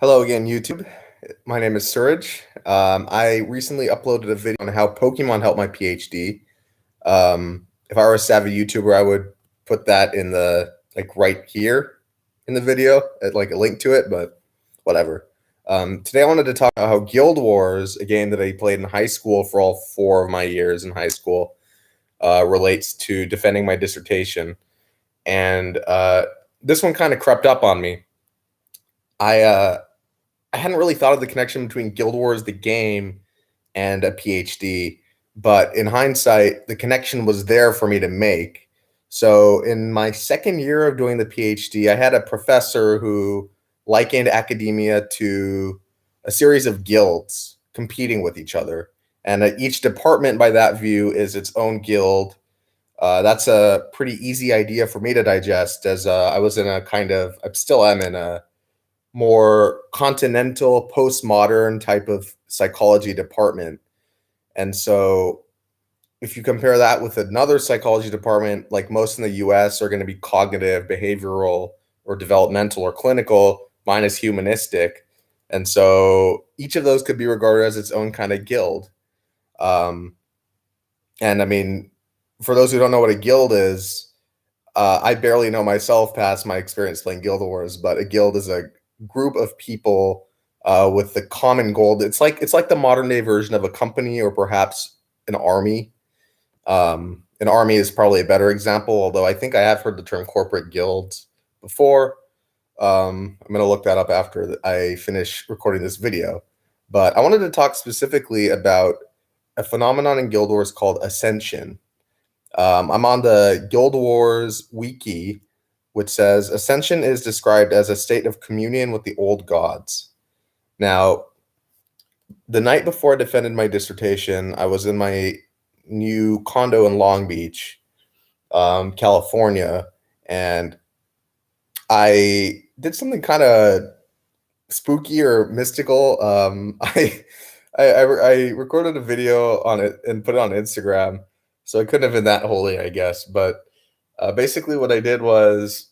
Hello again, YouTube. My name is Suraj. I recently uploaded a video on how Pokemon helped my PhD. If I were a savvy YouTuber, I would put that in the right here in the video, at like a link to it, but whatever. Today I wanted to talk about how Guild Wars, a game that I played in high school for all 4 of my years in high school, relates to defending my dissertation. And this one kind of crept up on me. I hadn't really thought of the connection between Guild Wars, the game, and a PhD, but in hindsight, the connection was there for me to make. So, in my second year of doing the PhD, I had a professor who likened academia to a series of guilds competing with each other. And each department, by that view, is its own guild. That's a pretty easy idea for me to digest, as I was in a I still am in a more continental, postmodern type of psychology department. And so if you compare that with another psychology department, like most in the US are going to be cognitive, behavioral, or developmental or clinical, mine is humanistic. And so each of those could be regarded as its own kind of guild. Um, and I mean, for those who don't know what a guild is, I barely know myself past my experience playing Guild Wars, but a guild is a group of people with the common goal. It's like the modern day version of a company or perhaps an army. An army is probably a better example, although I think I have heard the term corporate guilds before. I'm going to look that up after I finish recording this video. But I wanted to talk specifically about a phenomenon in Guild Wars called Ascension. I'm on the Guild Wars wiki, which says Ascension is described as a state of communion with the old gods. Now, the night before I defended my dissertation, I was in my new condo in Long Beach, California, and I did something kind of spooky or mystical. I recorded a video on it and put it on Instagram, so it couldn't have been that holy, I guess. But basically, what I did was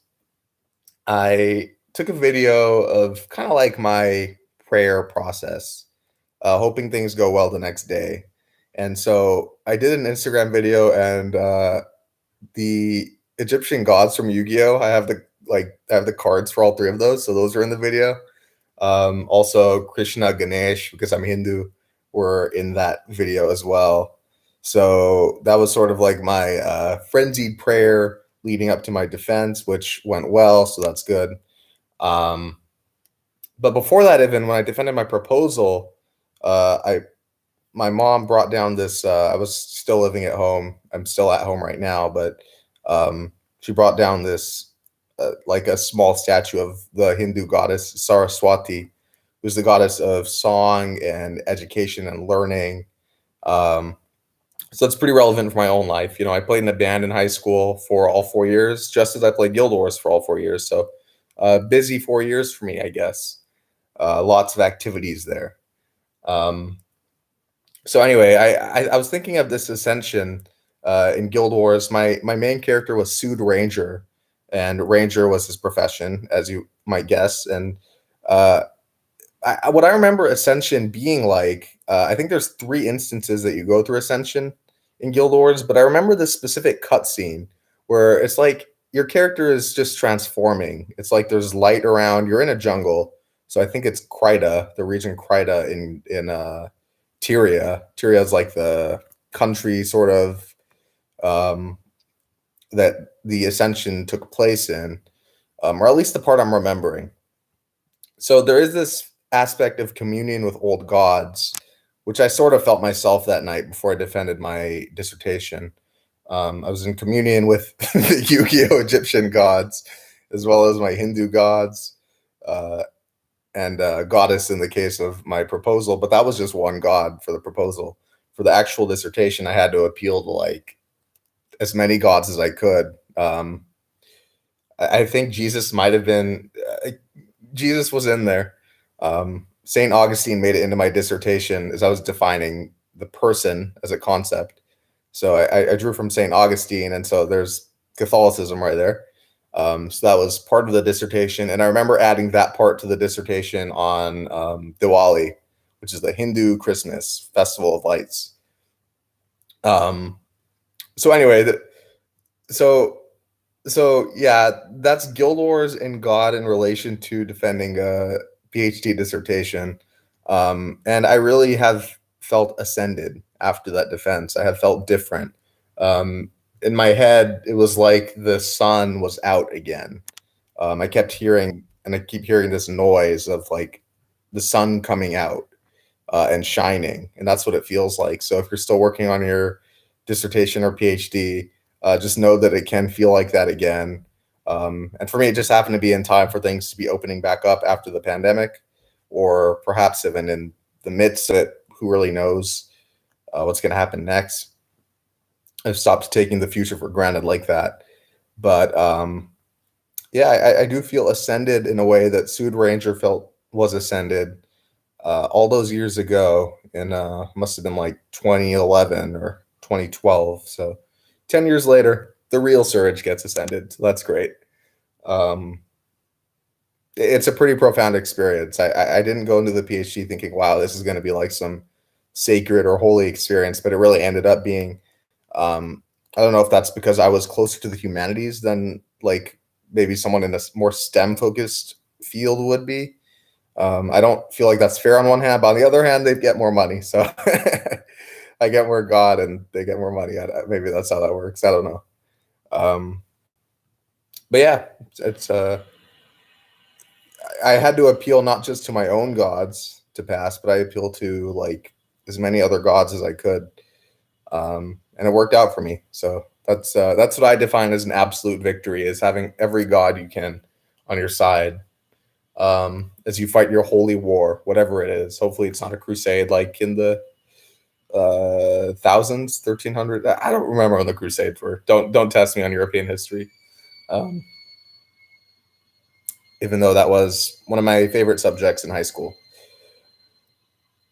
I took a video of kind of like my prayer process, hoping things go well the next day. And so I did an Instagram video, and the Egyptian gods from Yu-Gi-Oh! I have the cards for all 3 of those, so those are in the video. Also Krishna, Ganesh, because I'm Hindu, were in that video as well. So that was sort of like my frenzied prayer leading up to my defense, which went well, so that's good. Um, but before that, even when I defended my proposal, I my mom brought down this. I was still living at home. I'm still at home right now, but she brought down this like a small statue of the Hindu goddess Saraswati, who's the goddess of song and education and learning. Um, so it's pretty relevant for my own life. You know, I played in a band in high school for all 4 years, just as I played Guild Wars for all 4 years. So busy 4 years for me, I guess. Lots of activities there. Um, so anyway, I was thinking of this ascension in Guild Wars. My main character was Sued Ranger, and Ranger was his profession, as you might guess. And uh, what I remember Ascension being like, I think there's 3 instances that you go through Ascension in Guild Wars, but I remember this specific cutscene where it's like your character is just transforming. It's like there's light around. You're in a jungle, so I think it's Kryta, the region Kryta in Tyria. Tyria is like the country sort of um, that the Ascension took place in, or at least the part I'm remembering. So there is this aspect of communion with old gods, which I sort of felt myself that night before I defended my dissertation. I was in communion with the Yu-Gi-Oh! Egyptian gods, as well as my Hindu gods, uh, and goddess in the case of my proposal. But that was just one god for the proposal. For the actual dissertation, I had to appeal to like as many gods as I could. I think Jesus might have been. Jesus was in there. Saint Augustine made it into my dissertation as I was defining the person as a concept. So I drew from Saint Augustine, and so there's Catholicism right there. So that was part of the dissertation, and I remember adding that part to the dissertation on Diwali, which is the Hindu Christmas festival of lights. Um, so anyway, so yeah, that's Guild Wars and God in relation to defending a PhD dissertation. And I really have felt ascended after that defense. I have felt different. Um, in my head, it was like the sun was out again. I kept hearing, and I keep hearing this noise of like the sun coming out and shining, and that's what it feels like. So if you're still working on your dissertation or PhD, just know that it can feel like that again. And for me, it just happened to be in time for things to be opening back up after the pandemic, or perhaps even in the midst of it. Who really knows what's going to happen next? I've stopped taking the future for granted like that. But yeah, I do feel ascended in a way that Sood Ranger felt was ascended all those years ago in must have been like 2011 or 2012. So 10 years later, the real Surge gets ascended. So that's great. Um, it's a pretty profound experience. I didn't go into the PhD thinking, wow, this is going to be like some sacred or holy experience, but it really ended up being. I don't know if that's because I was closer to the humanities than like maybe someone in a more STEM focused field would be. I don't feel like that's fair on one hand, but on the other hand, they get more money. So I get more God and they get more money. Maybe that's how that works. I don't know. Um, but yeah, it's I had to appeal not just to my own gods to pass, but I appealed to like as many other gods as I could, and it worked out for me. So that's what I define as an absolute victory: is having every god you can on your side as you fight your holy war, whatever it is. Hopefully, it's not a crusade like in the thousands, 1300. I don't remember when the crusades were. Don't test me on European history. Um, Even though that was one of my favorite subjects in high school.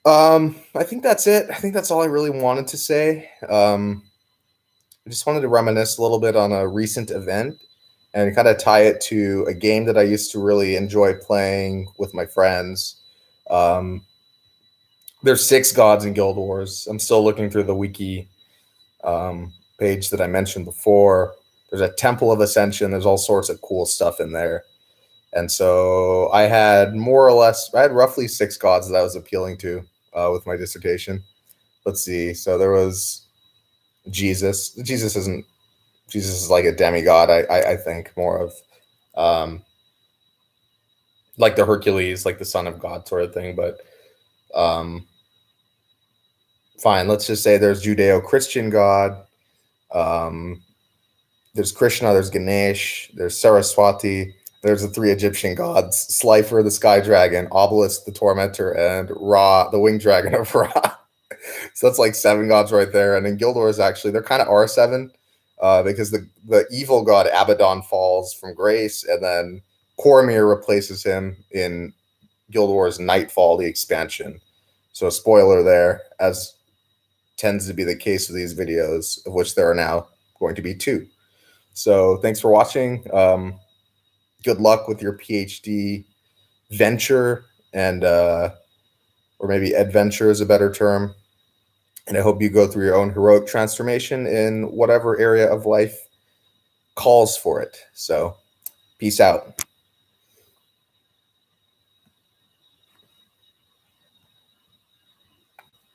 I think that's it. I think that's all I really wanted to say. I just wanted to reminisce a little bit on a recent event and kind of tie it to a game that I used to really enjoy playing with my friends. Um, there's 6 gods in Guild Wars. I'm still looking through the wiki page that I mentioned before. There's a Temple of Ascension. There's all sorts of cool stuff in there. And so I had I had roughly 6 gods that I was appealing to with my dissertation. Let's see. So there was Jesus. Jesus is like a demigod. I think more of um, like the Hercules, like the son of God sort of thing. But um, fine. Let's just say there's Judeo-Christian God. Um, there's Krishna. There's Ganesh. There's Saraswati. There's the 3 Egyptian gods: Slifer, the sky dragon; Obelisk, the tormentor; and Ra, the winged dragon of Ra. So that's like 7 gods right there. And in Guild Wars, actually, there kind of are 7 because the evil god Abaddon falls from grace, and then Cormyr replaces him in Guild Wars Nightfall, the expansion. So spoiler there, as tends to be the case with these videos, of which there are now going to be 2. So thanks for watching. Good luck with your PhD venture, and or maybe adventure is a better term. And I hope you go through your own heroic transformation in whatever area of life calls for it. So, peace out.